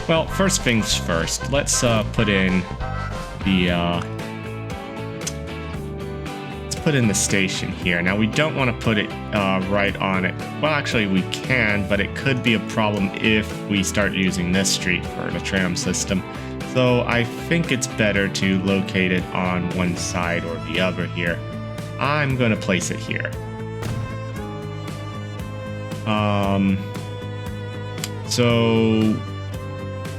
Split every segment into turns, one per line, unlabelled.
Well, first things first. Let's put in the station here. Now we don't want to put it right on it. Well, actually we can, but it could be a problem if we start using this street for the tram system. So I think it's better to locate it on one side or the other here. I'm going to place it here. So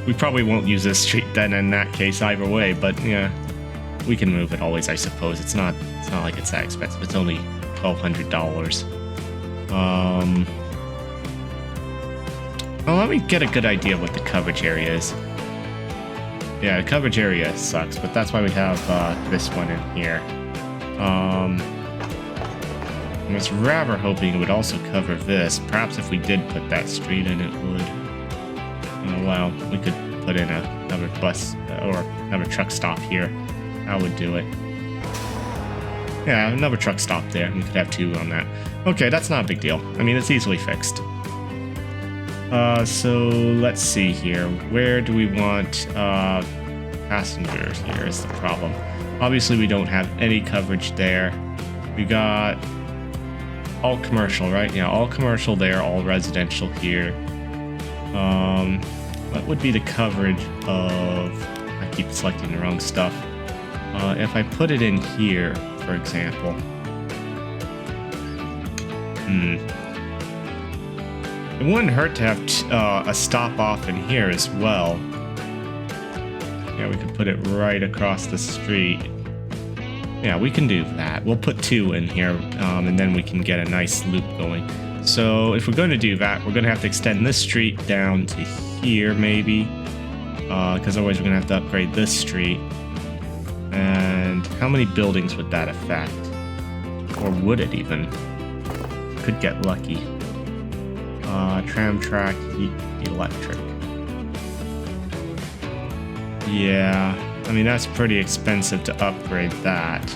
we probably won't use this street then in that case either way, but yeah, we can move it always, I suppose. It's not like it's that expensive. It's only $1,200. Well, let me get a good idea of what the coverage area is. Yeah, the coverage area sucks, but that's why we have this one in here. I was rather hoping it would also cover this. Perhaps if we did put that street in, it would. Oh, well, we could put in another bus or another truck stop here. That would do it. Yeah, another truck stop there. We could have two on that. Okay, that's not a big deal. I mean, it's easily fixed. So let's see here. Where do we want passengers here is the problem. Obviously, we don't have any coverage there. We got all commercial, right? Yeah, all commercial there, all residential here. What would be the coverage of... I keep selecting the wrong stuff. If I put it in here, for example. It wouldn't hurt to have a stop off in here as well. Yeah, we could put it right across the street. Yeah, we can do that. We'll put two in here, and then we can get a nice loop going. So if we're going to do that, we're going to have to extend this street down to here, maybe. Because otherwise we're going to have to upgrade this street. And how many buildings would that affect? Or would it even? Could get lucky. Tram track, electric. Yeah, I mean, that's pretty expensive to upgrade that.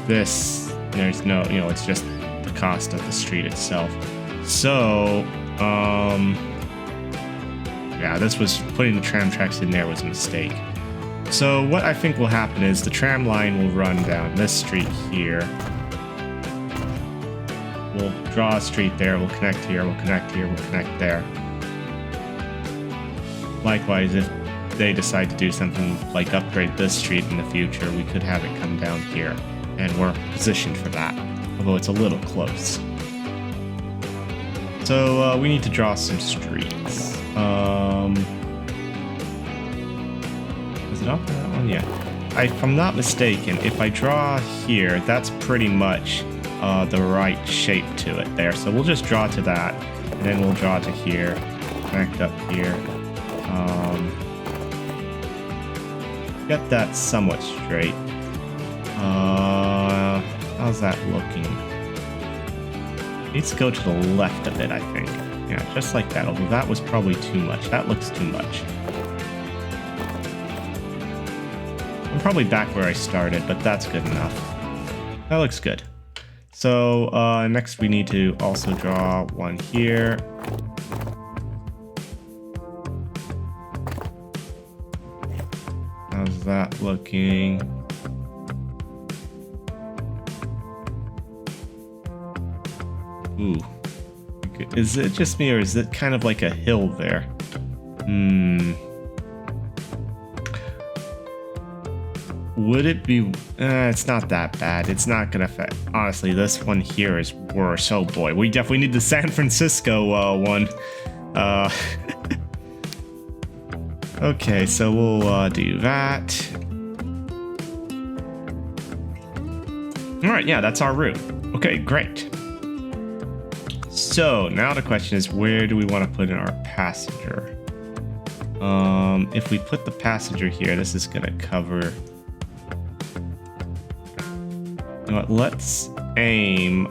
This, there's no, it's just the cost of the street itself. So, yeah, this was, putting the tram tracks in there was a mistake. So what I think will happen is the tram line will run down this street here. We'll draw a street there, we'll connect here, we'll connect here, we'll connect there. Likewise, if they decide to do something like upgrade this street in the future, we could have it come down here, and we're positioned for that, although it's a little close. So we need to draw some streets. Is it up for that one? Yeah. If I'm not mistaken, if I draw here, that's pretty much the right shape to it there. So we'll just draw to that, and then we'll draw to here, connect up here. Get that somewhat straight. How's that looking? Needs to go to the left a bit, I think. Yeah, just like that, although that was probably too much. That looks too much. I'm probably back where I started, but that's good enough. That looks good. So next we need to also draw one here. How's that looking? Ooh. Is it just me, or is it kind of like a hill there? Would it be... it's not that bad. It's not gonna affect... Honestly, this one here is worse. Oh boy, we definitely need the San Francisco one. Okay, so we'll do that. Alright, yeah, that's our route. Okay, great. So, now the question is, where do we want to put in our passenger? If we put the passenger here, this is going to cover... You know what, let's aim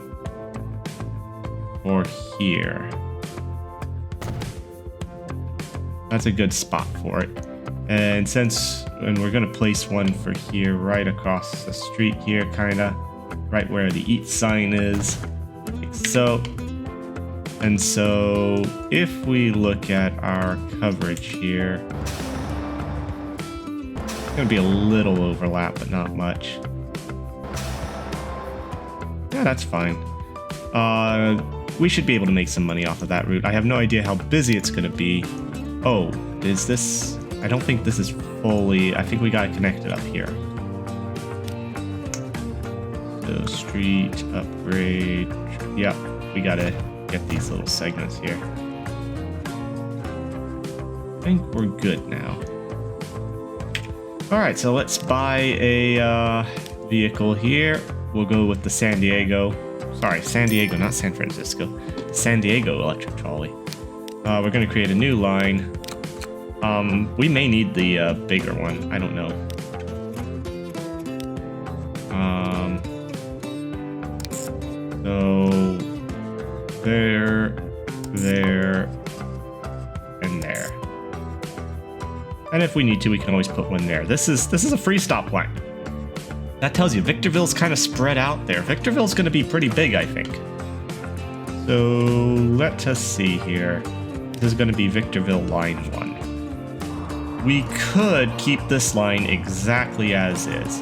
for here. That's a good spot for it. And we're going to place one for here, right across the street here, kind of. Right where the eat sign is. Like so. And so if we look at our coverage here, it's going to be a little overlap, but not much. Yeah, that's fine. We should be able to make some money off of that route. I have no idea how busy it's going to be. Oh, is this... I don't think this is fully... I think we got to connect it up here. So street, upgrade... Yep, we got to get these little segments here. I think we're good now. Alright, so let's buy a vehicle here. We'll go with the San Diego, not San Francisco. San Diego electric trolley. We're going to create a new line. We may need the bigger one. I don't know. So there, and there. And if we need to, we can always put one there. This is a free stop line. That tells you Victorville's kind of spread out there. Victorville's going to be pretty big, I think. So let us see here. This is going to be Victorville line 1. We could keep this line exactly as is.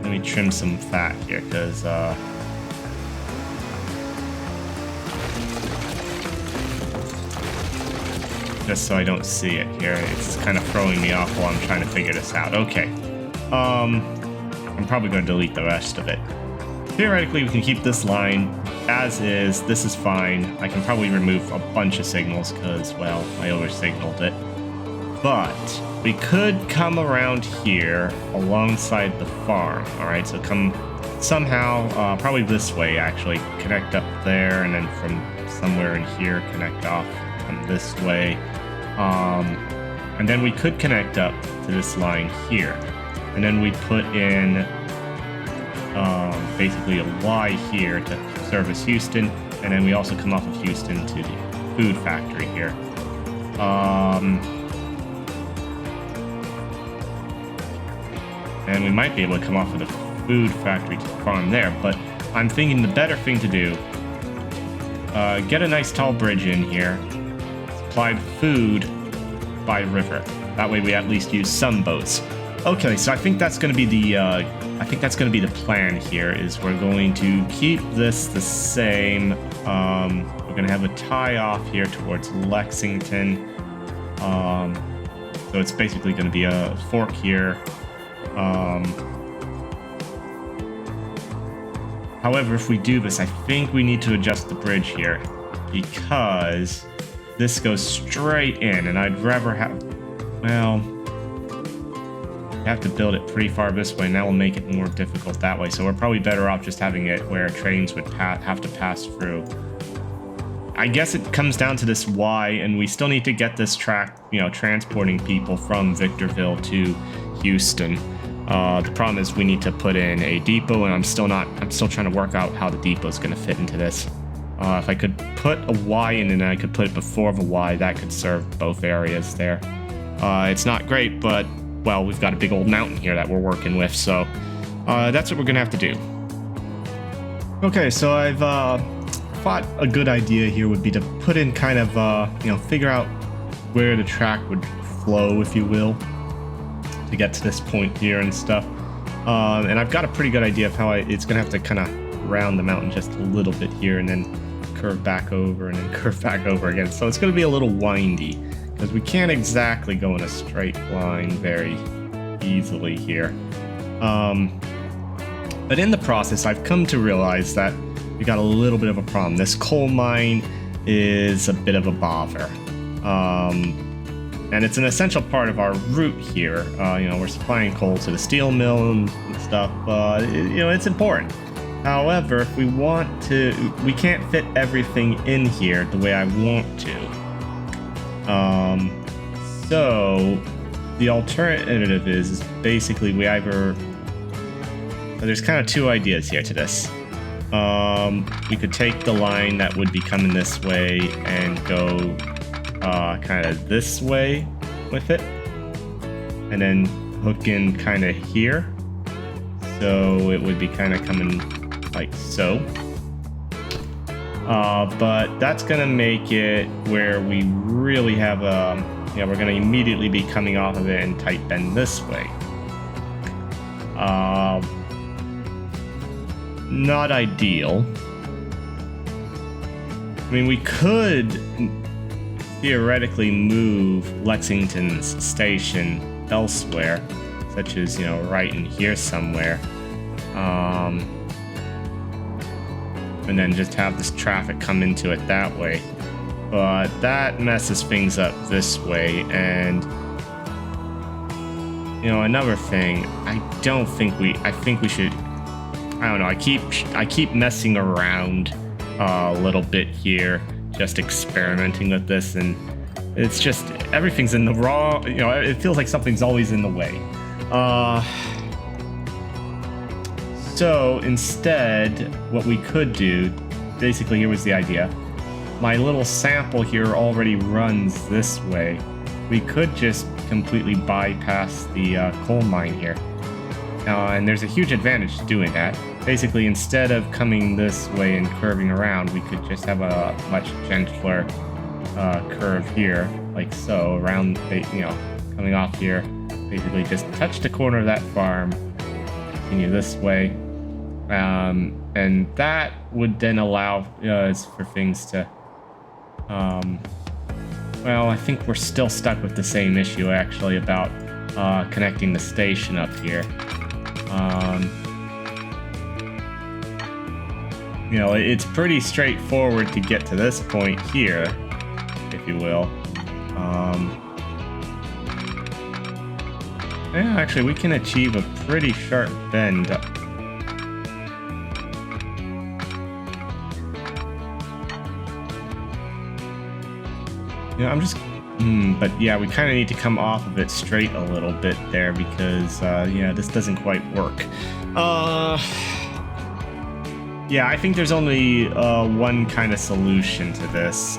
Let me trim some fat here, because just so I don't see it here. It's kind of throwing me off while I'm trying to figure this out. Okay. I'm probably going to delete the rest of it. Theoretically, we can keep this line as is. This is fine. I can probably remove a bunch of signals because, well, I over-signaled it. But we could come around here alongside the farm. All right, so come somehow, probably this way, actually. Connect up there, and then from somewhere in here, connect off from this way. And then we could connect up to this line here. And then we put in basically a Y here to service Huston, and then we also come off of Huston to the food factory here. And we might be able to come off of the food factory to the farm there, but I'm thinking the better thing to do, get a nice tall bridge in here, supply food by river. That way we at least use some boats. Okay, so I think that's going to be the plan here. Is we're going to keep this the same. We're going to have a tie off here towards Lexington. So it's basically going to be a fork here. However, if we do this, I think we need to adjust the bridge here because this goes straight in, and I'd rather have. Well. Have to build it pretty far this way, and that will make it more difficult that way. So we're probably better off just having it where trains would have to pass through. I guess it comes down to this Y, and we still need to get this track, transporting people from Victorville to Huston. The problem is we need to put in a depot, and I'm still trying to work out how the depot is going to fit into this. If I could put a Y in and I could put it before the Y, that could serve both areas there. It's not great, but well, we've got a big old mountain here that we're working with, so that's what we're gonna have to do. Okay, so I've thought a good idea here would be to put in kind of, figure out where the track would flow, if you will, to get to this point here and stuff. And I've got a pretty good idea of how it's gonna have to kind of round the mountain just a little bit here and then curve back over and then curve back over again. So it's gonna be a little windy, because we can't exactly go in a straight line very easily here. But in the process, I've come to realize that we got a little bit of a problem. This coal mine is a bit of a bother. And it's an essential part of our route here. We're supplying coal to the steel mill and stuff. It's important. However, if we want to, we can't fit everything in here the way I want to. So the alternative is basically we either, there's kind of two ideas here to this. We could take the line that would be coming this way and go kind of this way with it, and then hook in kind of here. So it would be kind of coming like so. But that's gonna make it where we really have we're gonna immediately be coming off of it and tight bend this way. Not ideal. I mean, we could theoretically move Lexington's station elsewhere, such as, right in here somewhere. And then just have this traffic come into it that way. But that messes things up this way. And, another thing, I think we should, I don't know, I keep messing around a little bit here, just experimenting with this, and it's just, everything's in the wrong, it feels like something's always in the way. So instead, what we could do, basically here was the idea. My little sample here already runs this way. We could just completely bypass the coal mine here. And there's a huge advantage to doing that. Basically, instead of coming this way and curving around, we could just have a much gentler curve here, like so, around, coming off here. Basically, just touch the corner of that farm, continue this way. And that would then allow us for things to, well, I think we're still stuck with the same issue, actually, about connecting the station up here. It's pretty straightforward to get to this point here, if you will. Yeah, actually, we can achieve a pretty sharp bend. I'm just... but yeah, we kind of need to come off of it straight a little bit there because, this doesn't quite work. Yeah, I think there's only one kind of solution to this.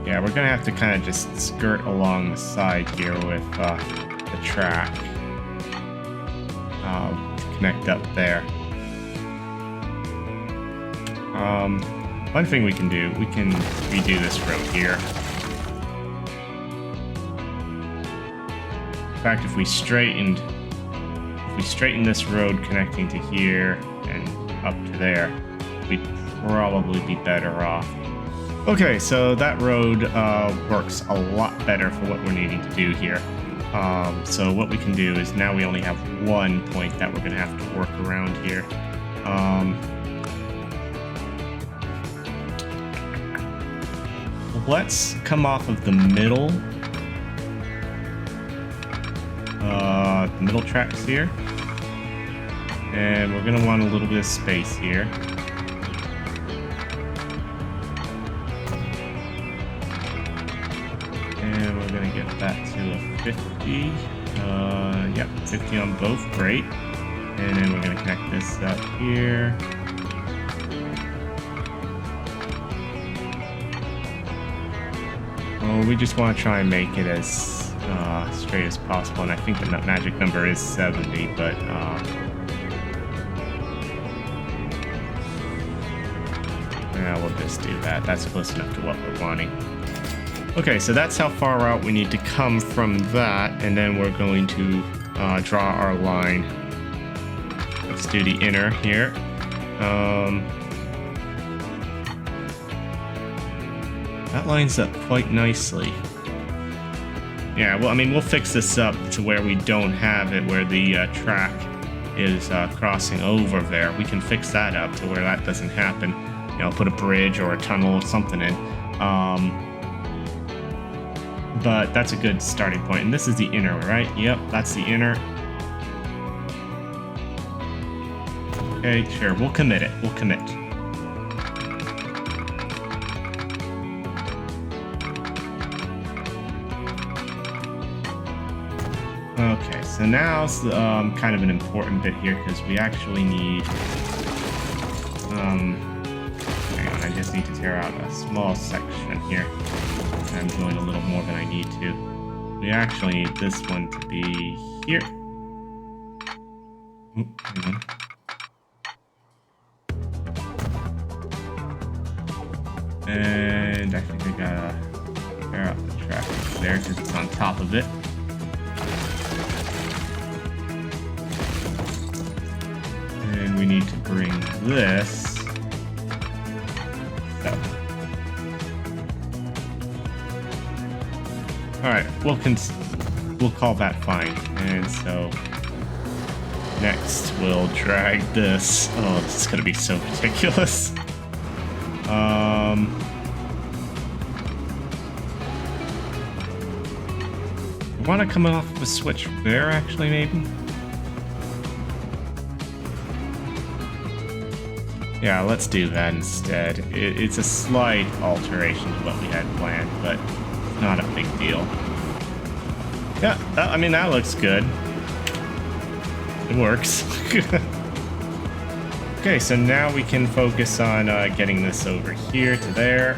Yeah, we're gonna have to kind of just skirt along the side here with the track to connect up there. One thing we can do, we can redo this road here. In fact, if we straighten this road connecting to here and up to there, we'd probably be better off. Okay, so that road works a lot better for what we're needing to do here. So what we can do is now we only have one point that we're going to have to work around here. Let's come off of the middle tracks here. And we're going to want a little bit of space here. And we're going to get that to a 50. Yep, 50 on both. Great. And then we're going to connect this up here. Well, we just want to try and make it as straight as possible, and I think the magic number is 70, but yeah, we'll just do that. That's close enough to what we're wanting. Okay, so that's how far out we need to come from that, and then we're going to draw our line. Let's do the inner here. That lines up quite nicely. Yeah, well, I mean, we'll fix this up to where we don't have it, where the track is crossing over there. We can fix that up to where that doesn't happen. Put a bridge or a tunnel or something in. But that's a good starting point. And this is the inner, right? Yep, that's the inner. Okay, sure, we'll commit it. We'll commit. Okay, so now's kind of an important bit here because we actually need, hang on, I just need to tear out a small section here. I'm doing a little more than I need to. We actually need this one to be here. Oop, hang on. And I think I gotta clear out the traffic there because it's on top of it. And we need to bring this. So. Alright, we'll call that fine. And so next we'll drag this. Oh, this is gonna be so ridiculous. I want to come off of a switch there, actually, maybe? Yeah, let's do that instead. It's a slight alteration to what we had planned, but it's not a big deal. Yeah, I mean, that looks good. It works. Okay, so now we can focus on getting this over here to there.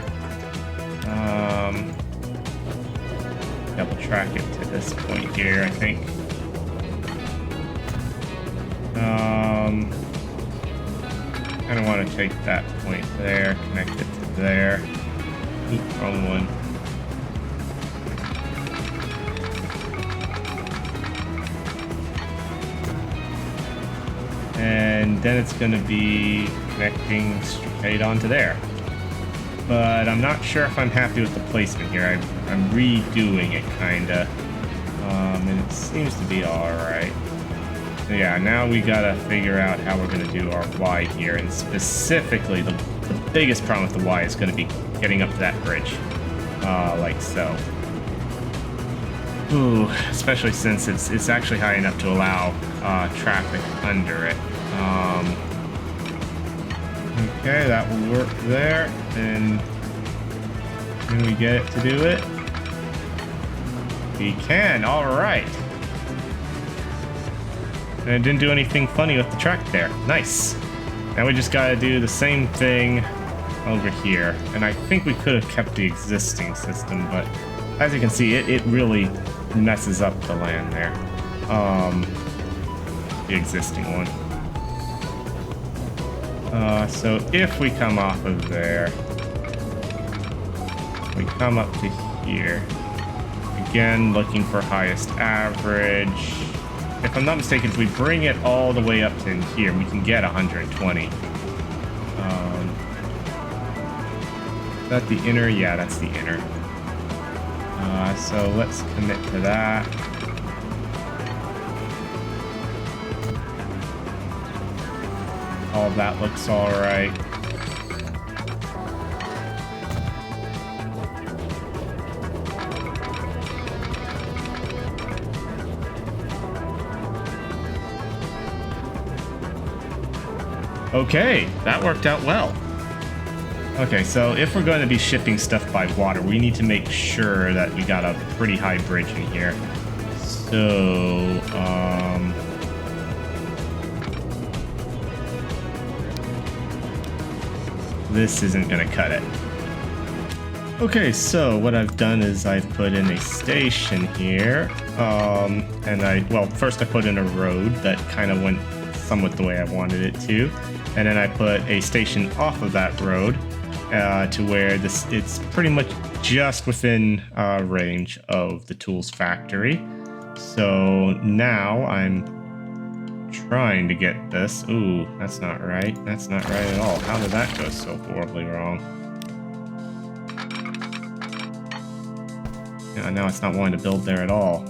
Double track it to this point here, I think. Kind of want to take that point there, connect it to there. Oop, wrong one. And then it's going to be connecting straight onto there. But I'm not sure if I'm happy with the placement here. I'm redoing it, kinda. And it seems to be alright. Yeah, now we gotta figure out how we're gonna do our Y here. And specifically, the biggest problem with the Y is gonna be getting up to that bridge. Like so. Ooh, especially since it's actually high enough to allow traffic under it. Okay, that will work there. And can we get it to do it? We can, alright. And it didn't do anything funny with the track there. Nice. Now we just gotta do the same thing over here. And I think we could have kept the existing system, but as you can see, it really messes up the land there. The existing one. So if we come off of there, we come up to here. Again, looking for highest average. If I'm not mistaken, if we bring it all the way up to here, we can get 120. Is that the inner? Yeah, that's the inner. So let's commit to that. All of that looks all right. Okay, that worked out well. Okay, so if we're going to be shipping stuff by water, we need to make sure that we got a pretty high bridge in here. So, this isn't going to cut it. Okay, so what I've done is I've put in a station here. And first I put in a road that kind of went somewhat the way I wanted it to. And then I put a station off of that road to where it's pretty much just within range of the tools factory. So now I'm trying to get this. Ooh, that's not right. That's not right at all. How did that go so horribly wrong? Yeah, now it's not wanting to build there at all.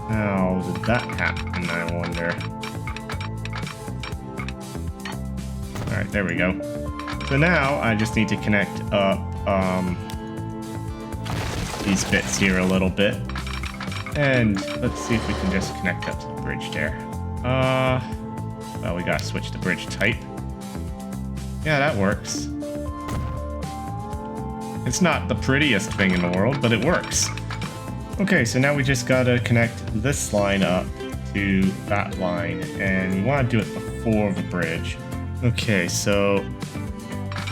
How did that happen, I wonder? Alright, there we go. So now I just need to connect up these bits here a little bit. And let's see if we can just connect up to the bridge there. Well, we gotta switch the bridge type. Yeah, that works. It's not the prettiest thing in the world, but it works. Okay, so now we just gotta connect this line up to that line, and we want to do it before the bridge. Okay, so...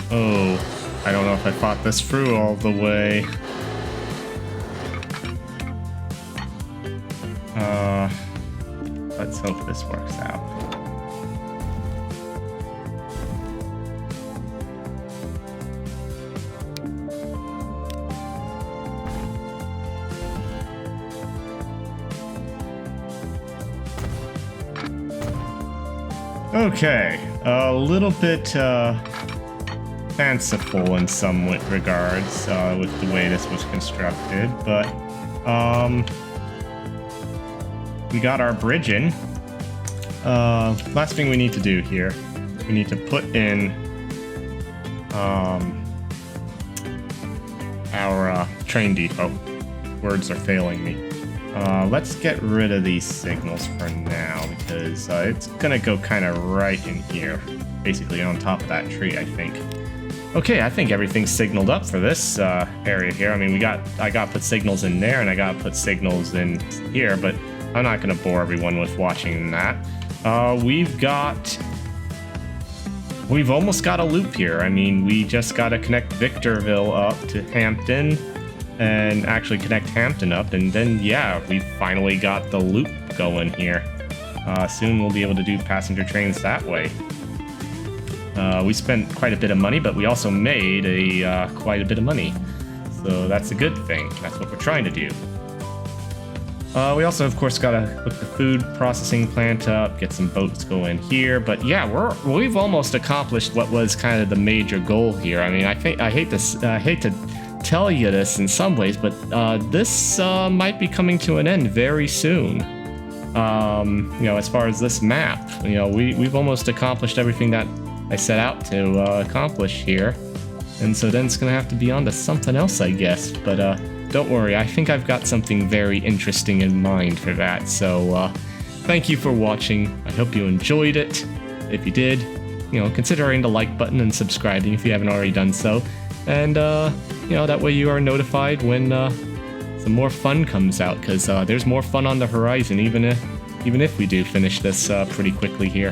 Oh, I don't know if I thought this through all the way. Let's hope this works out. Okay, a little bit fanciful in some regards with the way this was constructed, but we got our bridge in. Last thing we need to do here, we need to put in our train depot. Words are failing me. Let's get rid of these signals for now, because it's gonna go kind of right in here, basically on top of that tree, I think. Okay, I think everything's signaled up for this area here. I mean, I got to put signals in there, and I got to put signals in here, but I'm not gonna bore everyone with watching that. We've almost got a loop here. I mean, we just got to connect Victorville up to Hampton, and actually connect Hampton up, and then yeah, we finally got the loop going here. Soon we'll be able to do passenger trains that way. We spent quite a bit of money, but we also made quite a bit of money, so that's a good thing. That's what we're trying to do. We also, of course, got to hook the food processing plant up, get some boats going here. But yeah, we've almost accomplished what was kind of the major goal here. I mean, I hate to tell you this in some ways, but this might be coming to an end very soon. You know, as far as this map, you know, we've almost accomplished everything that I set out to accomplish here, and so then it's gonna have to be on to something else, I guess. But don't worry, I think I've got something very interesting in mind for that. So thank you for watching. I hope you enjoyed it. If you did, you know, consider hitting the like button and subscribing if you haven't already done so. And you know, that way you are notified when some more fun comes out, because there's more fun on the horizon, even if we do finish this pretty quickly here.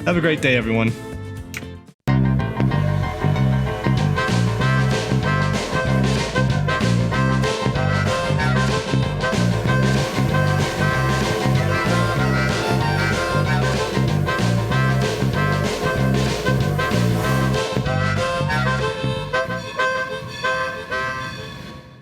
Have a great day, everyone.